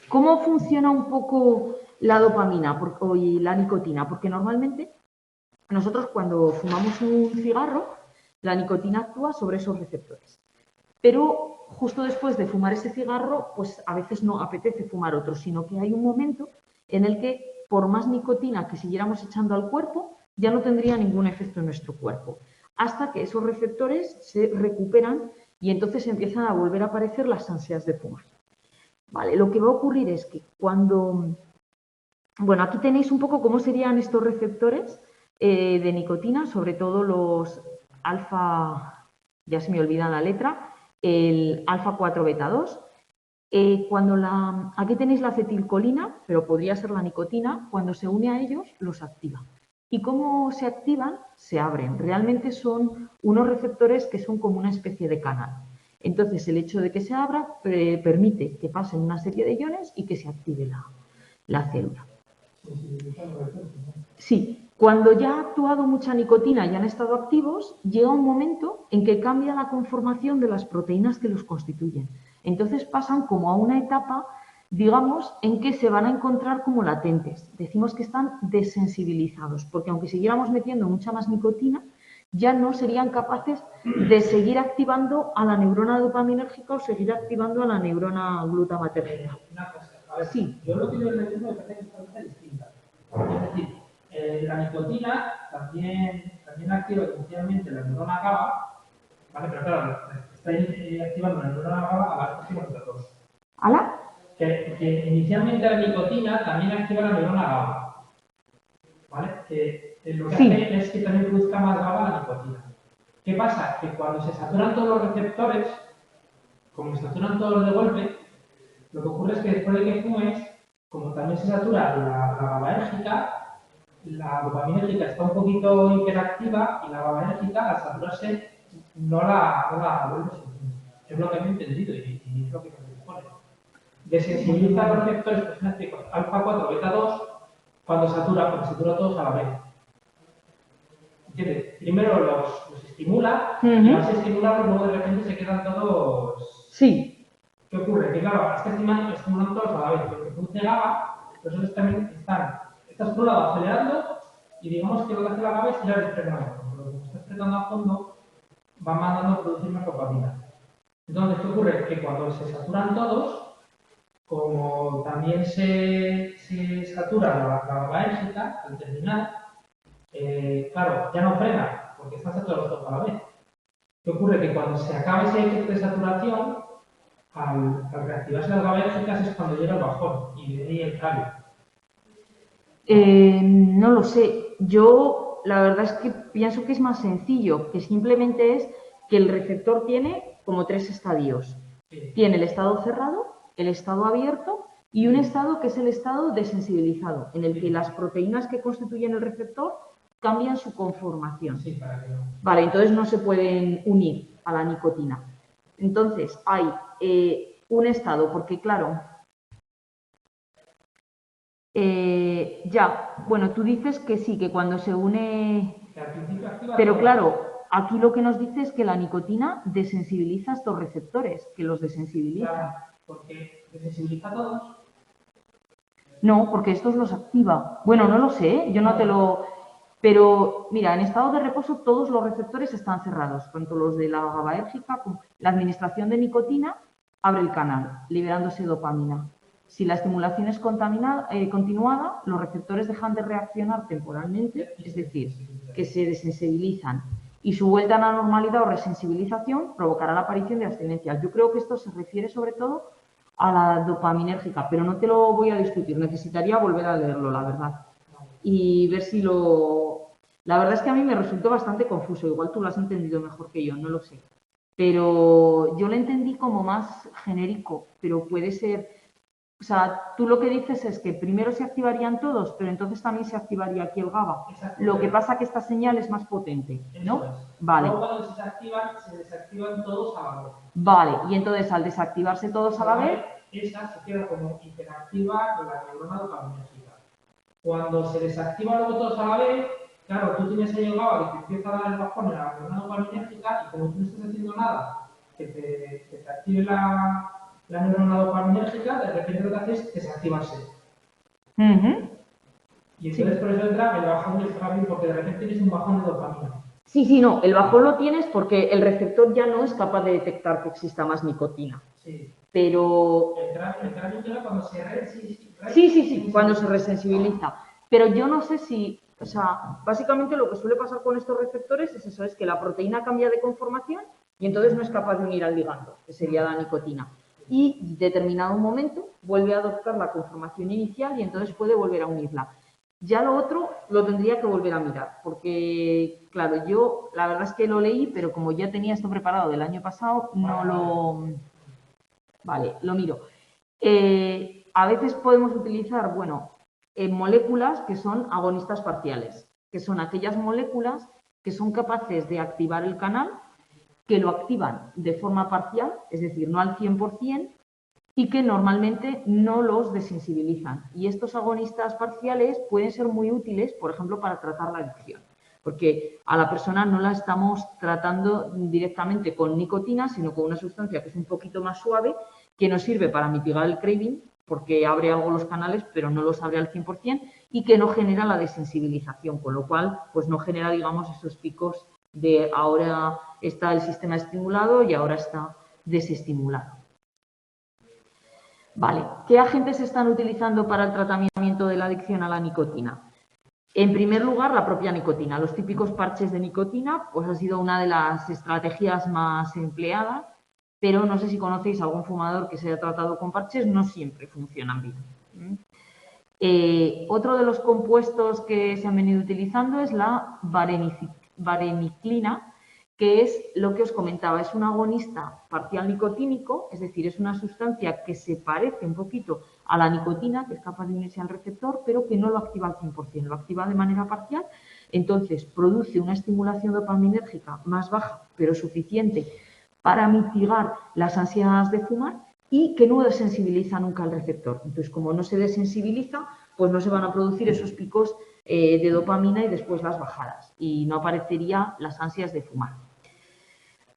¿Cómo funciona un poco la dopamina y la nicotina? Porque normalmente nosotros cuando fumamos un cigarro, la nicotina actúa sobre esos receptores. Pero justo después de fumar ese cigarro, pues a veces no apetece fumar otro, sino que hay un momento en el que por más nicotina que siguiéramos echando al cuerpo, ya no tendría ningún efecto en nuestro cuerpo, hasta que esos receptores se recuperan y entonces empiezan a volver a aparecer las ansias de fumar. Vale, lo que va a ocurrir es que cuando... Bueno, aquí tenéis un poco cómo serían estos receptores de nicotina, sobre todo los alfa, ya se me olvida la letra, el alfa-4 beta-2. Aquí tenéis la acetilcolina, pero podría ser la nicotina, cuando se une a ellos los activa. ¿Y cómo se activan? Se abren. Realmente son unos receptores que son como una especie de canal. Entonces, el hecho de que se abra permite que pasen una serie de iones y que se active la célula. Sí, cuando ya ha actuado mucha nicotina y han estado activos, llega un momento en que cambia la conformación de las proteínas que los constituyen. Entonces pasan como a una etapa, digamos, en que se van a encontrar como latentes. Decimos que están desensibilizados, porque aunque siguiéramos metiendo mucha más nicotina, ya no serían capaces de seguir activando a la neurona dopaminérgica o seguir activando a la neurona glutamatérgica. Una cosa, a ver, Sí. yo lo que yo entiendo me parece que es una cosa distinta. Es decir, la nicotina también activa inicialmente la neurona GABA, ¿vale? Pero claro, está activando la neurona GABA a las próximas de dos. ¿Hala? Que inicialmente la nicotina también activa la neurona GABA, ¿vale? Que lo que Sí. hace es que también produzca más GABA la nicotina. ¿Qué pasa? Que cuando se saturan todos los receptores, como se saturan todos de golpe, lo que ocurre es que después de que fumes, como también se satura la GABAérgica, la dopaminérgica está un poquito hiperactiva y la GABAérgica, al saturarse, no la vuelve a sentir. Es lo que me he entendido y es lo que se supone. Desensibiliza los receptores presentes alfa 4, beta 2 cuando satura, porque satura todos a la vez. ¿Entiendes? Primero los estimula y al estimularlos luego de repente se quedan todos. Sí. ¿Qué ocurre? Que claro, es que estimulan todos a la vez, porque produce GABA, los otros también estás por un lado acelerando y digamos que lo que hace la GABA es ir al desprendimiento. Pero como estás apretando a fondo, va mandando a producir más dopamina. Entonces, ¿qué ocurre? Que cuando se saturan todos, como también se satura la GABAérgica al terminar, claro, ya no frena, porque están saturados todos a la vez. ¿Qué ocurre? Que cuando se acaba ese efecto de saturación, al reactivarse las GABAérgicas es cuando llega el bajón y de ahí el cambio. No lo sé. Yo la verdad es que pienso que es más sencillo, que simplemente es que el receptor tiene como 3 estadios. Sí. Tiene el estado cerrado, el estado abierto y un estado que es el estado desensibilizado, en el que las proteínas que constituyen el receptor cambian su conformación. Sí, para que no. Vale, entonces no se pueden unir a la nicotina. Entonces hay un estado, porque claro, bueno, tú dices que sí, que cuando se une. Que al principio activa Pero todo. claro, aquí lo que nos dice es que la nicotina desensibiliza estos receptores, que los desensibiliza. Claro, porque desensibiliza a todos. No, porque estos los activa. Bueno, no lo sé, yo no te lo. Pero mira, en estado de reposo todos los receptores están cerrados, tanto los de la GABAérgica como la administración de nicotina abre el canal, liberándose dopamina. Si la estimulación es continuada, los receptores dejan de reaccionar temporalmente, es decir, que se desensibilizan, y su vuelta a la normalidad o resensibilización provocará la aparición de abstinencias. Yo creo que esto se refiere sobre todo a la dopaminérgica, pero no te lo voy a discutir, necesitaría volver a leerlo, la verdad, y ver si lo. La verdad es que a mí me resultó bastante confuso, igual tú lo has entendido mejor que yo, no lo sé. Pero yo lo entendí como más genérico, pero puede ser. O sea, tú lo que dices es que primero se activarían todos, pero entonces también se activaría aquí el GABA. Exacto. Lo que pasa es que esta señal es más potente, ¿no? Eso es. Vale. Luego cuando se desactivan todos a la vez. Vale, y entonces al desactivarse todos a la vez. Esa se queda como hiperactiva en la neurona dopaminérgica. Cuando se desactiva luego todos a la vez, claro, tú tienes ahí el GABA que te empieza a dar el bajón en la neurona dopaminérgica y como tú no estás haciendo nada que te active la neurona dopaminérgica, de repente lo que haces es desactivarse. Y entonces por eso entra el bajón del rápido, porque de repente tienes un bajón de dopamina. Sí, no, el bajón lo tienes porque el receptor ya no es capaz de detectar que exista más nicotina. Sí. Pero. Entrar cuando se Sí, cuando se resensibiliza. Pero yo no sé si. O sea, básicamente lo que suele pasar con estos receptores es eso, es que la proteína cambia de conformación y entonces no es capaz de unir al ligando, que sería la nicotina. Y en determinado momento vuelve a adoptar la conformación inicial y entonces puede volver a unirla. Ya lo otro lo tendría que volver a mirar, porque, claro, yo la verdad es que lo leí, pero como ya tenía esto preparado del año pasado, no lo. Vale, lo miro. A veces podemos utilizar, bueno, moléculas que son agonistas parciales, que son aquellas moléculas que son capaces de activar el canal, que lo activan de forma parcial, es decir, no al 100%, y que normalmente no los desensibilizan. Y estos agonistas parciales pueden ser muy útiles, por ejemplo, para tratar la adicción, porque a la persona no la estamos tratando directamente con nicotina, sino con una sustancia que es un poquito más suave, que nos sirve para mitigar el craving, porque abre algo los canales, pero no los abre al 100%, y que no genera la desensibilización, con lo cual pues no genera, digamos, esos picos de ahora está el sistema estimulado y ahora está desestimulado. Vale, ¿qué agentes se están utilizando para el tratamiento de la adicción a la nicotina? En primer lugar, la propia nicotina. Los típicos parches de nicotina, pues ha sido una de las estrategias más empleadas, pero no sé si conocéis algún fumador que se haya tratado con parches, no siempre funcionan bien. Otro de los compuestos que se han venido utilizando es la vareniclina, que es lo que os comentaba, es un agonista parcial nicotínico, es decir, es una sustancia que se parece un poquito a la nicotina, que es capaz de unirse al receptor, pero que no lo activa al 100%, lo activa de manera parcial, entonces produce una estimulación dopaminérgica más baja, pero suficiente para mitigar las ansias de fumar y que no desensibiliza nunca al receptor. Entonces, como no se desensibiliza, pues no se van a producir esos picos de dopamina y después las bajadas y no aparecería las ansias de fumar.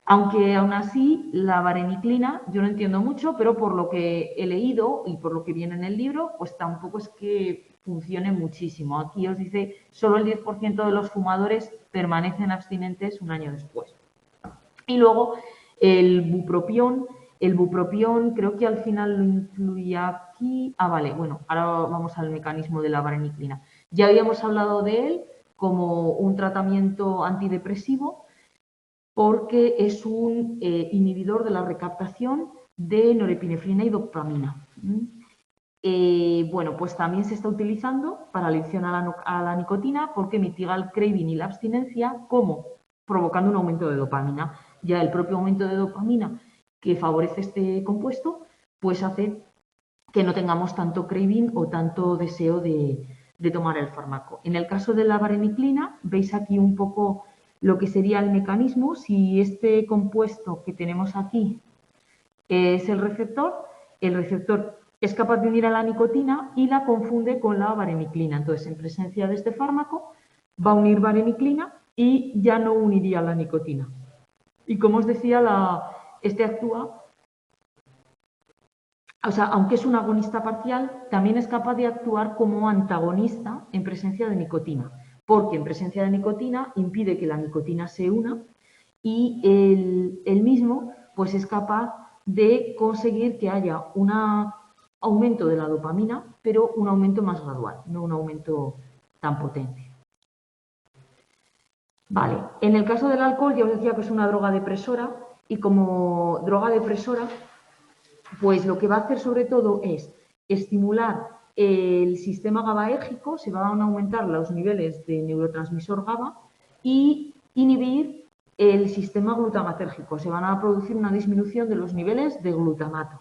Aunque aún así la vareniclina yo no entiendo mucho, pero por lo que he leído y por lo que viene en el libro, pues tampoco es que funcione muchísimo. Aquí os dice solo el 10% de los fumadores permanecen abstinentes un año después. Y luego el bupropión creo que al final lo incluía aquí. Ah, vale, bueno, ahora vamos al mecanismo de la vareniclina. Ya habíamos hablado de él como un tratamiento antidepresivo porque es un inhibidor de la recaptación de norepinefrina y dopamina. Bueno, pues también se está utilizando para la adicción a la nicotina porque mitiga el craving y la abstinencia, como provocando un aumento de dopamina. Ya el propio aumento de dopamina que favorece este compuesto, pues hace que no tengamos tanto craving o tanto deseo de tomar el fármaco. En el caso de la vareniclina, veis aquí un poco lo que sería el mecanismo. Si este compuesto que tenemos aquí es el receptor es capaz de unir a la nicotina y la confunde con la vareniclina. Entonces, en presencia de este fármaco, va a unir vareniclina y ya no uniría la nicotina. Y como os decía, este actúa, o sea, aunque es un agonista parcial, también es capaz de actuar como antagonista en presencia de nicotina, porque en presencia de nicotina impide que la nicotina se una y el mismo pues es capaz de conseguir que haya un aumento de la dopamina, pero un aumento más gradual, no un aumento tan potente. Vale, en el caso del alcohol ya os decía que es una droga depresora y como droga depresora, pues lo que va a hacer sobre todo es estimular el sistema GABAérgico, se van a aumentar los niveles de neurotransmisor GABA y inhibir el sistema glutamatérgico, se van a producir una disminución de los niveles de glutamato.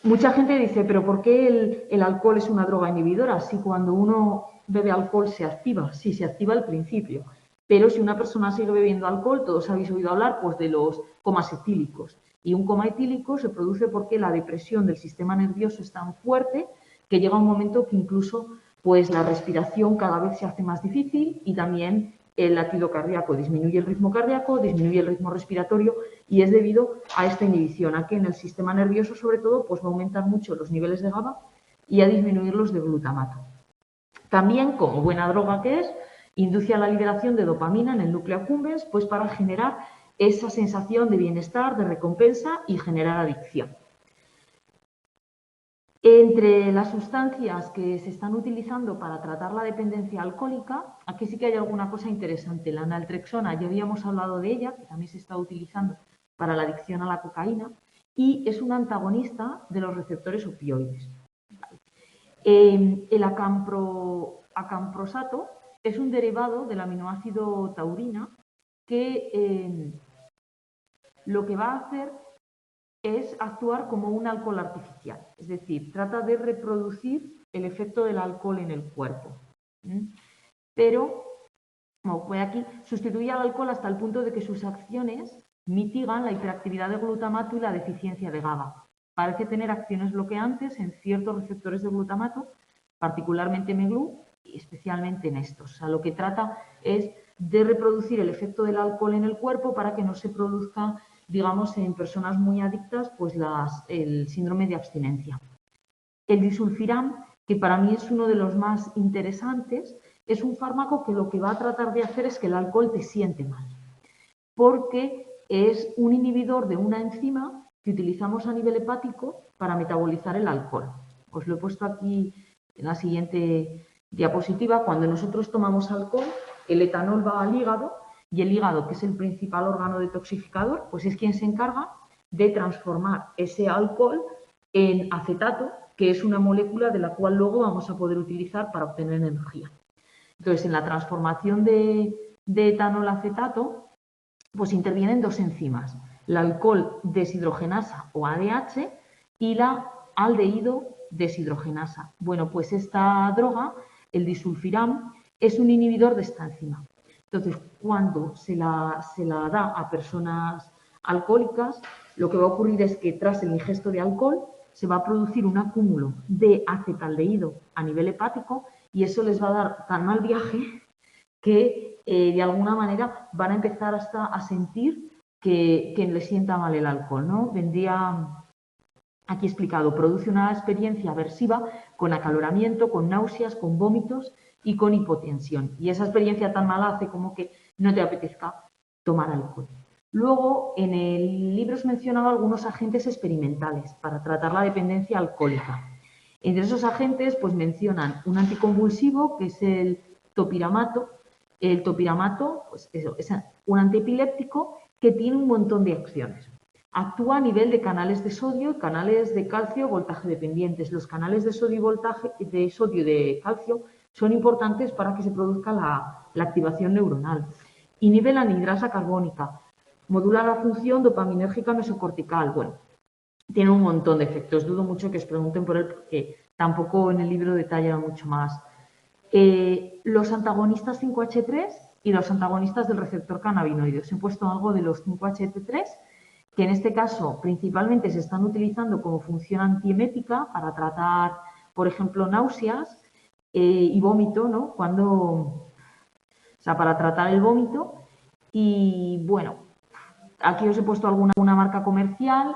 Mucha gente dice, pero ¿por qué el alcohol es una droga inhibidora? Si cuando uno bebe alcohol se activa, sí, se activa al principio, pero si una persona sigue bebiendo alcohol, todos habéis oído hablar pues, de los comas etílicos. Y un coma etílico se produce porque la depresión del sistema nervioso es tan fuerte que llega un momento que incluso pues, la respiración cada vez se hace más difícil y también el latido cardíaco disminuye el ritmo cardíaco, disminuye el ritmo respiratorio y es debido a esta inhibición, a que en el sistema nervioso sobre todo pues va a aumentar mucho los niveles de GABA y a disminuir los de glutamato. También, como buena droga que es, induce a la liberación de dopamina en el núcleo accumbens pues para generar esa sensación de bienestar, de recompensa y generar adicción. Entre las sustancias que se están utilizando para tratar la dependencia alcohólica, aquí sí que hay alguna cosa interesante. La naltrexona, ya habíamos hablado de ella, que también se está utilizando para la adicción a la cocaína, y es un antagonista de los receptores opioides. El acamprosato es un derivado del aminoácido taurina que lo que va a hacer es actuar como un alcohol artificial, es decir, trata de reproducir el efecto del alcohol en el cuerpo. Pero, como ve aquí, sustituye al alcohol hasta el punto de que sus acciones mitigan la hiperactividad de glutamato y la deficiencia de GABA. Parece tener acciones bloqueantes en ciertos receptores de glutamato, particularmente MEGLU, y especialmente en estos. O sea, lo que trata es de reproducir el efecto del alcohol en el cuerpo para que no se produzca, digamos, en personas muy adictas, pues el síndrome de abstinencia. El disulfiram, que para mí es uno de los más interesantes, es un fármaco que lo que va a tratar de hacer es que el alcohol te siente mal, porque es un inhibidor de una enzima que utilizamos a nivel hepático para metabolizar el alcohol. Os lo he puesto aquí en la siguiente diapositiva. Cuando nosotros tomamos alcohol, el etanol va al hígado y el hígado, que es el principal órgano detoxificador, pues es quien se encarga de transformar ese alcohol en acetato, que es una molécula de la cual luego vamos a poder utilizar para obtener energía. Entonces, en la transformación de etanol a acetato, pues intervienen dos enzimas, la alcohol deshidrogenasa o ADH y la aldehído deshidrogenasa. Bueno, pues esta droga, el disulfiram, es un inhibidor de esta enzima. Entonces, cuando se la da a personas alcohólicas, lo que va a ocurrir es que tras el ingesto de alcohol se va a producir un acúmulo de acetaldehído a nivel hepático y eso les va a dar tan mal viaje que de alguna manera van a empezar hasta a sentir que les sienta mal el alcohol, ¿no? Vendría aquí explicado, produce una experiencia aversiva con acaloramiento, con náuseas, con vómitos y con hipotensión. Y esa experiencia tan mala hace como que no te apetezca tomar alcohol. Luego, en el libro os mencionaba algunos agentes experimentales para tratar la dependencia alcohólica. Entre esos agentes, pues mencionan un anticonvulsivo, que es el topiramato. El topiramato, pues eso, es un antiepiléptico que tiene un montón de acciones. Actúa a nivel de canales de sodio y canales de calcio voltaje dependientes. Los canales de sodio y de calcio son importantes para que se produzca la activación neuronal. Inhibe la anhidrasa carbónica, modula la función dopaminérgica mesocortical. Bueno, tiene un montón de efectos. Dudo mucho que os pregunten por él porque tampoco en el libro detalla mucho más. Los antagonistas 5H3 y los antagonistas del receptor cannabinoide. Os he puesto algo de los 5HT3, que en este caso principalmente se están utilizando como función antiemética para tratar, por ejemplo, náuseas y vómito, ¿no? Para tratar el vómito. Y bueno, aquí os he puesto alguna marca comercial,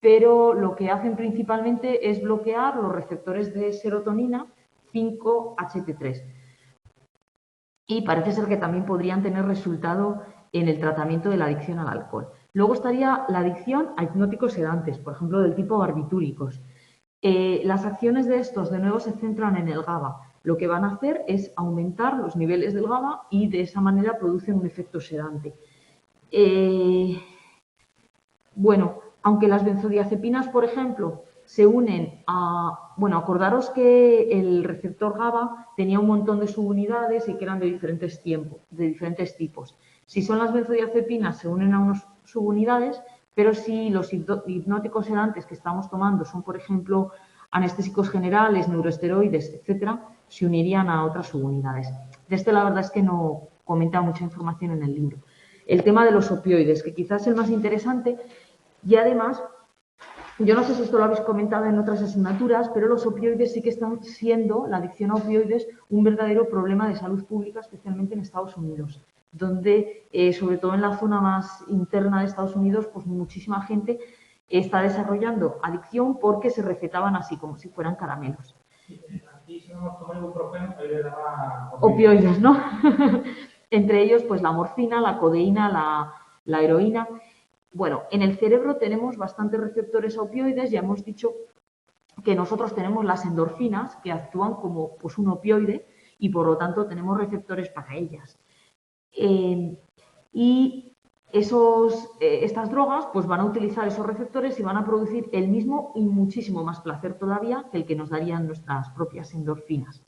pero lo que hacen principalmente es bloquear los receptores de serotonina 5HT3. Y parece ser que también podrían tener resultado en el tratamiento de la adicción al alcohol. Luego estaría la adicción a hipnóticos sedantes, por ejemplo, del tipo barbitúricos. Las acciones de estos, de nuevo, se centran en el GABA. Lo que van a hacer es aumentar los niveles del GABA y de esa manera producen un efecto sedante. Bueno, aunque las benzodiazepinas, por ejemplo, se unen a... Bueno, acordaros que el receptor GABA tenía un montón de subunidades y que eran de diferentes tipos. Si son las benzodiazepinas, se unen a unas subunidades, pero si los hipnóticos sedantes que estamos tomando son, por ejemplo, anestésicos generales, neuroesteroides, etcétera, se unirían a otras subunidades. De este, la verdad es que no comenta mucha información en el libro. El tema de los opioides, que quizás es el más interesante, y además, yo no sé si esto lo habéis comentado en otras asignaturas, pero los opioides sí que están siendo, la adicción a opioides, un verdadero problema de salud pública, especialmente en Estados Unidos, donde, sobre todo en la zona más interna de Estados Unidos, pues muchísima gente está desarrollando adicción porque se recetaban así, como si fueran caramelos. Aquí si no tomamos ibuprofeno, ahí le daba opioides, ¿no? Entre ellos, pues la morfina, la codeína, la heroína. Bueno, en el cerebro tenemos bastantes receptores a opioides, ya hemos dicho que nosotros tenemos las endorfinas que actúan como pues, un opioide y por lo tanto tenemos receptores para ellas. Y estas drogas pues, van a utilizar esos receptores y van a producir el mismo y muchísimo más placer todavía que el que nos darían nuestras propias endorfinas.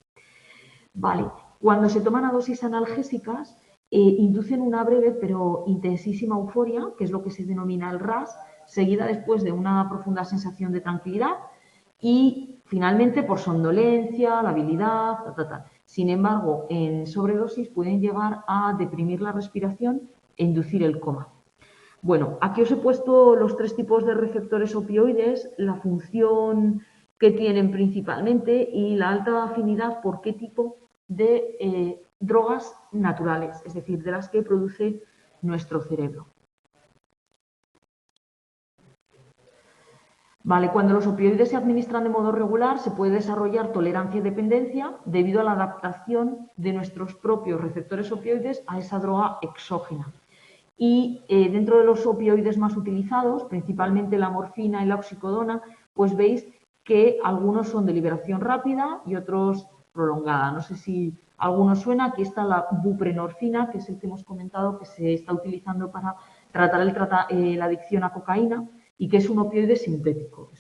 Vale, cuando se toman a dosis analgésicas, inducen una breve pero intensísima euforia, que es lo que se denomina el rush, seguida después de una profunda sensación de tranquilidad y finalmente por somnolencia, labilidad, Sin embargo, en sobredosis pueden llegar a deprimir la respiración e inducir el coma. Bueno, aquí os he puesto los 3 tipos de receptores opioides, la función que tienen principalmente y la alta afinidad por qué tipo de drogas naturales, es decir, de las que produce nuestro cerebro. Vale, cuando los opioides se administran de modo regular, se puede desarrollar tolerancia y dependencia debido a la adaptación de nuestros propios receptores opioides a esa droga exógena. Y dentro de los opioides más utilizados, principalmente la morfina y la oxicodona, pues veis que algunos son de liberación rápida y otros prolongada. No sé si alguno suena. Aquí está la buprenorfina, que es el que hemos comentado que se está utilizando para tratar la adicción a cocaína y que es un opioide sintético,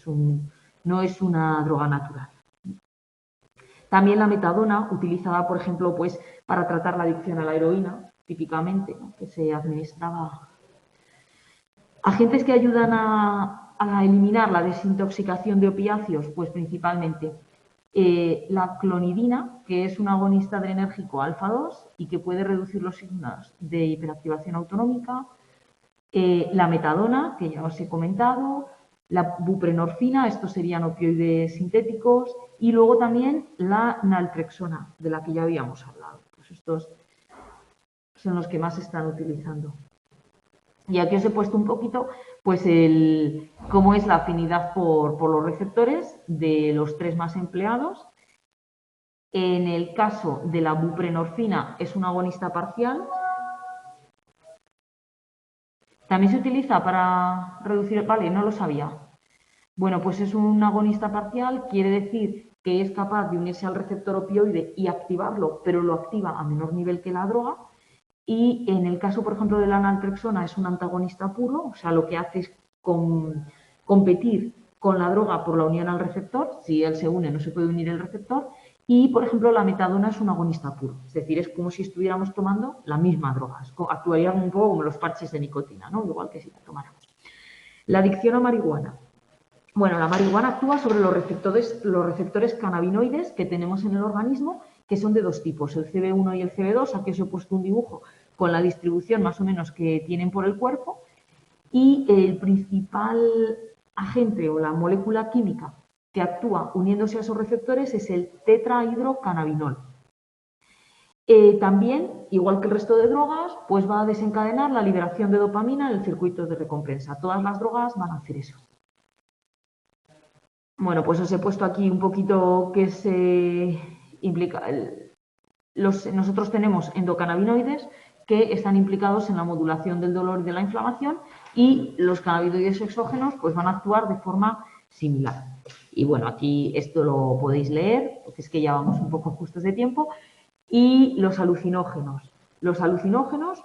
no es una droga natural. También la metadona, utilizada, por ejemplo, pues, para tratar la adicción a la heroína, típicamente, ¿no?, que se administraba. Agentes que ayudan a eliminar la desintoxicación de opiáceos, pues principalmente la clonidina, que es un agonista adrenérgico alfa-2 y que puede reducir los signos de hiperactivación autonómica. La metadona, que ya os he comentado, la buprenorfina, estos serían opioides sintéticos, y luego también la naltrexona, de la que ya habíamos hablado. Pues estos son los que más se están utilizando. Y aquí os he puesto un poquito pues cómo es la afinidad por los receptores de los 3 más empleados. En el caso de la buprenorfina es un agonista parcial. También se utiliza para reducir... Vale, no lo sabía. Bueno, pues es un agonista parcial, quiere decir que es capaz de unirse al receptor opioide y activarlo, pero lo activa a menor nivel que la droga. Y en el caso, por ejemplo, de la naltrexona es un antagonista puro, o sea, lo que hace es competir con la droga por la unión al receptor. Si él se une, no se puede unir el receptor. Y, por ejemplo, la metadona es un agonista puro, es decir, es como si estuviéramos tomando la misma droga. Actuaría un poco como los parches de nicotina, ¿no?, igual que si la tomáramos. La adicción a marihuana. Bueno, la marihuana actúa sobre los receptores cannabinoides que tenemos en el organismo, que son de 2 tipos, el CB1 y el CB2. Aquí os he puesto un dibujo con la distribución más o menos que tienen por el cuerpo. Y el principal agente o la molécula química que actúa uniéndose a esos receptores es el tetrahidrocannabinol. También, igual que el resto de drogas, pues va a desencadenar la liberación de dopamina en el circuito de recompensa. Todas las drogas van a hacer eso. Bueno, pues os he puesto aquí un poquito qué se implica. Nosotros tenemos endocannabinoides que están implicados en la modulación del dolor y de la inflamación, y los cannabinoides exógenos pues van a actuar de forma similar. Y bueno, aquí esto lo podéis leer, porque es que ya vamos un poco justos de tiempo. Y los alucinógenos. Los alucinógenos,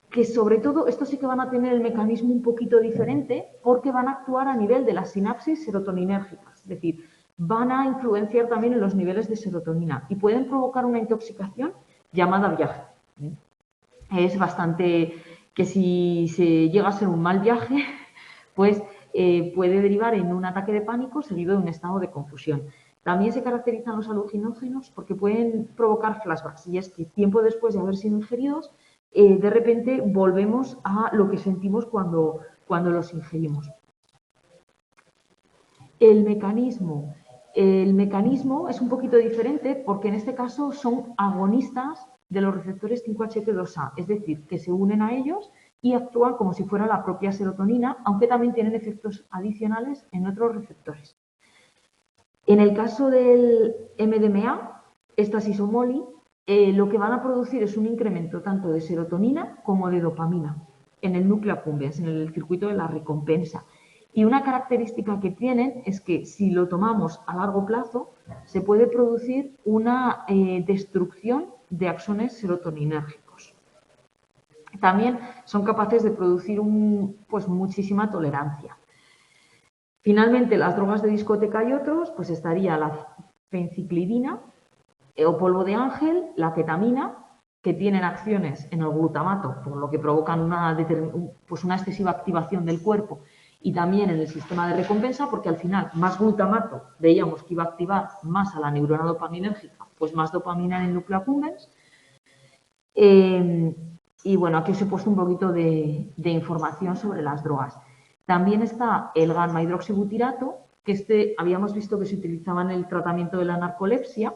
que sobre todo, estos sí que van a tener el mecanismo un poquito diferente, porque van a actuar a nivel de las sinapsis serotoninérgicas, es decir, van a influenciar también en los niveles de serotonina y pueden provocar una intoxicación llamada viaje. Es bastante que si se llega a ser un mal viaje, pues puede derivar en un ataque de pánico seguido de un estado de confusión. También se caracterizan los alucinógenos porque pueden provocar flashbacks, y es que tiempo después de haber sido ingeridos, de repente volvemos a lo que sentimos cuando los ingerimos. El mecanismo es un poquito diferente porque en este caso son agonistas de los receptores 5-HT2A, es decir, que se unen a ellos y actúan como si fuera la propia serotonina, aunque también tienen efectos adicionales en otros receptores. En el caso del MDMA, estas isomoli, lo que van a producir es un incremento tanto de serotonina como de dopamina en el núcleo accumbens, en el circuito de la recompensa. Y una característica que tienen es que si lo tomamos a largo plazo, se puede producir una destrucción de axones serotoninérgicos. También son capaces de producir muchísima tolerancia. Finalmente, las drogas de discoteca y otros, pues estaría la fenciclidina o polvo de ángel, la ketamina, que tienen acciones en el glutamato, por lo que provocan una excesiva activación del cuerpo y también en el sistema de recompensa, porque al final más glutamato veíamos que iba a activar más a la neurona dopaminérgica, pues más dopamina en el núcleo accumbens. Y bueno, aquí os he puesto un poquito de información sobre las drogas. También está el gamma hidroxibutirato, que habíamos visto que se utilizaba en el tratamiento de la narcolepsia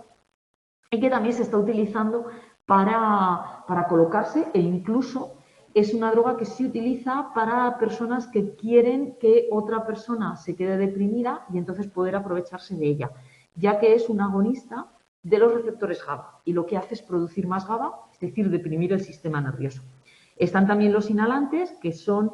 y que también se está utilizando para colocarse, e incluso es una droga que se utiliza para personas que quieren que otra persona se quede deprimida y entonces poder aprovecharse de ella, ya que es un agonista de los receptores GABA y lo que hace es producir más GABA, es decir, deprimir el sistema nervioso. Están también los inhalantes, que son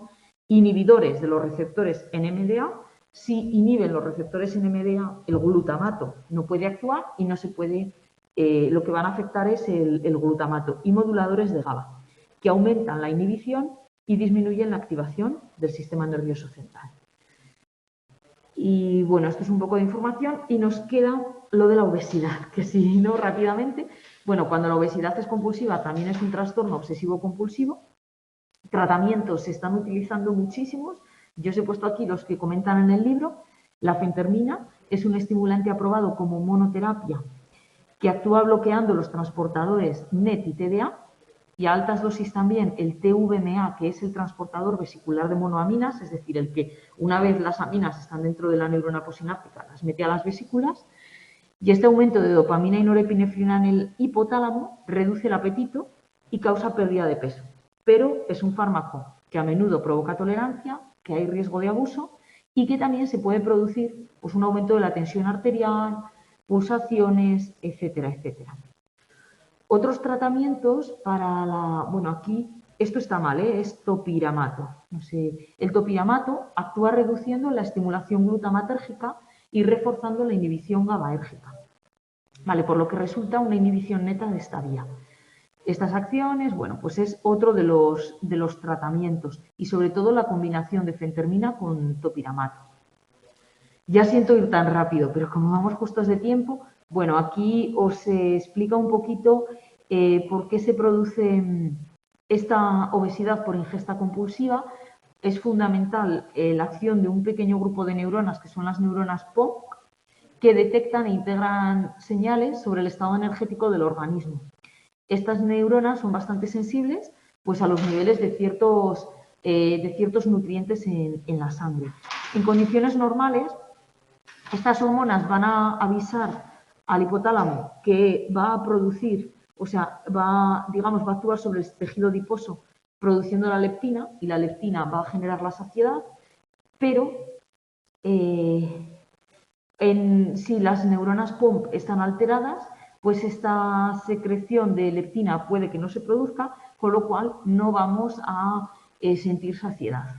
inhibidores de los receptores NMDA. Si inhiben los receptores NMDA, el glutamato no puede actuar y no se puede, lo que van a afectar es el glutamato, y moduladores de GABA, que aumentan la inhibición y disminuyen la activación del sistema nervioso central. Y bueno, esto es un poco de información y nos queda lo de la obesidad, que si no, rápidamente, bueno, cuando la obesidad es compulsiva también es un trastorno obsesivo-compulsivo. Tratamientos se están utilizando muchísimos. Yo os he puesto aquí los que comentan en el libro. La fentermina es un estimulante aprobado como monoterapia que actúa bloqueando los transportadores NET y TDA, y a altas dosis también el TVMA, que es el transportador vesicular de monoaminas, es decir, el que una vez las aminas están dentro de la neurona posináptica las mete a las vesículas, y este aumento de dopamina y norepinefrina en el hipotálamo reduce el apetito y causa pérdida de peso, pero es un fármaco que a menudo provoca tolerancia, que hay riesgo de abuso y que también se puede producir pues, un aumento de la tensión arterial, pulsaciones, etcétera, etcétera. Otros tratamientos para la... Bueno, aquí esto está mal, es topiramato. No sé, el topiramato actúa reduciendo la estimulación glutamatérgica y reforzando la inhibición GABAérgica. Vale, por lo que resulta una inhibición neta de esta vía. Estas acciones, bueno, pues es otro de los tratamientos y sobre todo la combinación de fentermina con topiramato. Ya siento ir tan rápido, pero como vamos justos de tiempo, bueno, aquí os explica un poquito por qué se produce esta obesidad por ingesta compulsiva. Es fundamental la acción de un pequeño grupo de neuronas, que son las neuronas POC, que detectan e integran señales sobre el estado energético del organismo. Estas neuronas son bastante sensibles pues, a los niveles de ciertos nutrientes en la sangre. En condiciones normales, estas hormonas van a avisar al hipotálamo que va a producir, o sea, va a actuar sobre el tejido adiposo produciendo la leptina, y la leptina va a generar la saciedad, pero si las neuronas POMP están alteradas, pues esta secreción de leptina puede que no se produzca, con lo cual no vamos a sentir saciedad.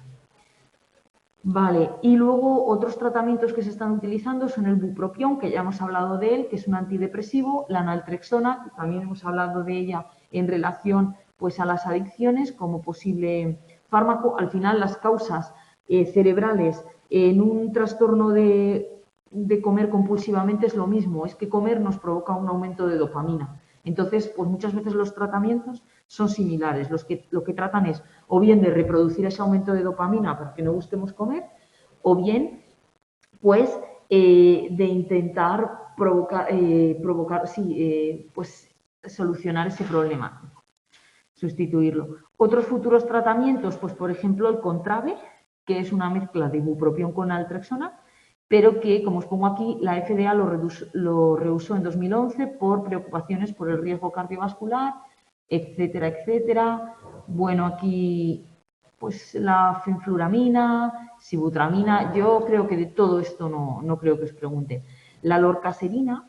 Vale, y luego otros tratamientos que se están utilizando son el bupropión, que ya hemos hablado de él, que es un antidepresivo, la naltrexona, que también hemos hablado de ella en relación pues, a las adicciones como posible fármaco. Al final, las causas cerebrales en un trastorno de comer compulsivamente es lo mismo, es que comer nos provoca un aumento de dopamina. Entonces, pues muchas veces los tratamientos son similares. Lo que tratan es o bien de reproducir ese aumento de dopamina para que no gustemos comer, o bien pues de intentar solucionar ese problema, sustituirlo. Otros futuros tratamientos, pues por ejemplo el Contrave, que es una mezcla de bupropión con naltrexona, pero que, como os pongo aquí, la FDA lo rehusó en 2011 por preocupaciones por el riesgo cardiovascular, etcétera, etcétera. Bueno, aquí pues la fenfluramina, sibutramina, yo creo que de todo esto no creo que os pregunte. La lorcaserina,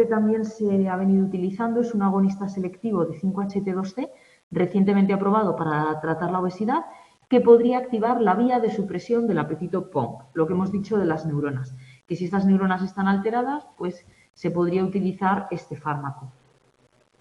también se ha venido utilizando, es un agonista selectivo de 5-HT2C, recientemente aprobado para tratar la obesidad, que podría activar la vía de supresión del apetito POMP, lo que hemos dicho de las neuronas, que si estas neuronas están alteradas, pues se podría utilizar este fármaco.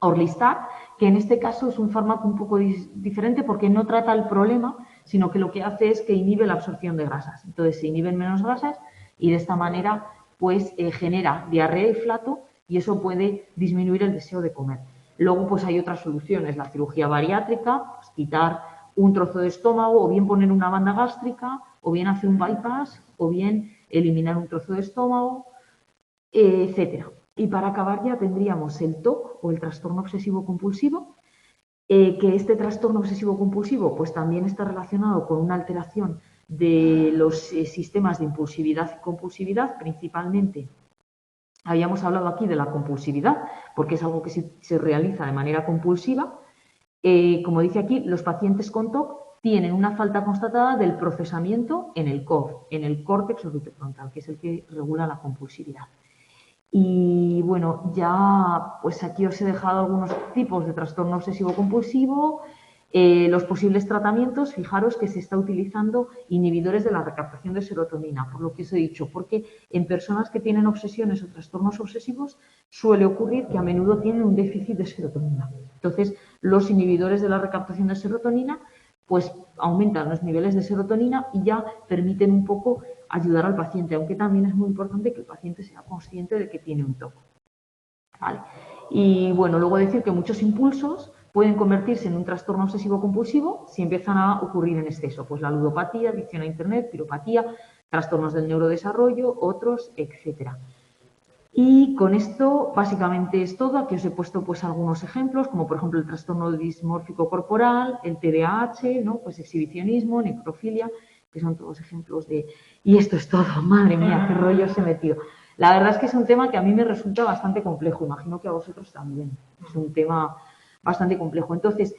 Orlistat, que en este caso es un fármaco un poco diferente porque no trata el problema, sino que lo que hace es que inhibe la absorción de grasas. Entonces se inhiben menos grasas y de esta manera pues genera diarrea y flato y eso puede disminuir el deseo de comer. Luego pues hay otras soluciones, la cirugía bariátrica, pues, quitar un trozo de estómago o bien poner una banda gástrica o bien hacer un bypass, o bien eliminar un trozo de estómago, etcétera. Y para acabar ya tendríamos el TOC o el trastorno obsesivo compulsivo, que este trastorno obsesivo compulsivo pues también está relacionado con una alteración de los sistemas de impulsividad y compulsividad, principalmente. Habíamos hablado aquí de la compulsividad, porque es algo que se realiza de manera compulsiva. Como dice aquí, los pacientes con TOC tienen una falta constatada del procesamiento en el COF, en el córtex orbitofrontal, que es el que regula la compulsividad. Y bueno, ya pues aquí os he dejado algunos tipos de trastorno obsesivo compulsivo, los posibles tratamientos. Fijaros que se está utilizando inhibidores de la recaptación de serotonina, por lo que os he dicho, porque en personas que tienen obsesiones o trastornos obsesivos suele ocurrir que a menudo tienen un déficit de serotonina. Entonces, los inhibidores de la recaptación de serotonina pues aumentan los niveles de serotonina y ya permiten un poco ayudar al paciente, aunque también es muy importante que el paciente sea consciente de que tiene un TOC. ¿Vale? Y bueno, luego decir que muchos impulsos pueden convertirse en un trastorno obsesivo compulsivo si empiezan a ocurrir en exceso, pues la ludopatía, adicción a internet, piropatía, trastornos del neurodesarrollo, otros, etcétera. Y con esto básicamente es todo. Aquí os he puesto pues algunos ejemplos, como por ejemplo el trastorno dismórfico corporal, el TDAH, ¿no? Pues exhibicionismo, necrofilia, que son todos ejemplos de... Y esto es todo, madre mía, qué rollo os he metido. La verdad es que es un tema que a mí me resulta bastante complejo, imagino que a vosotros también. Es un tema bastante complejo. Entonces,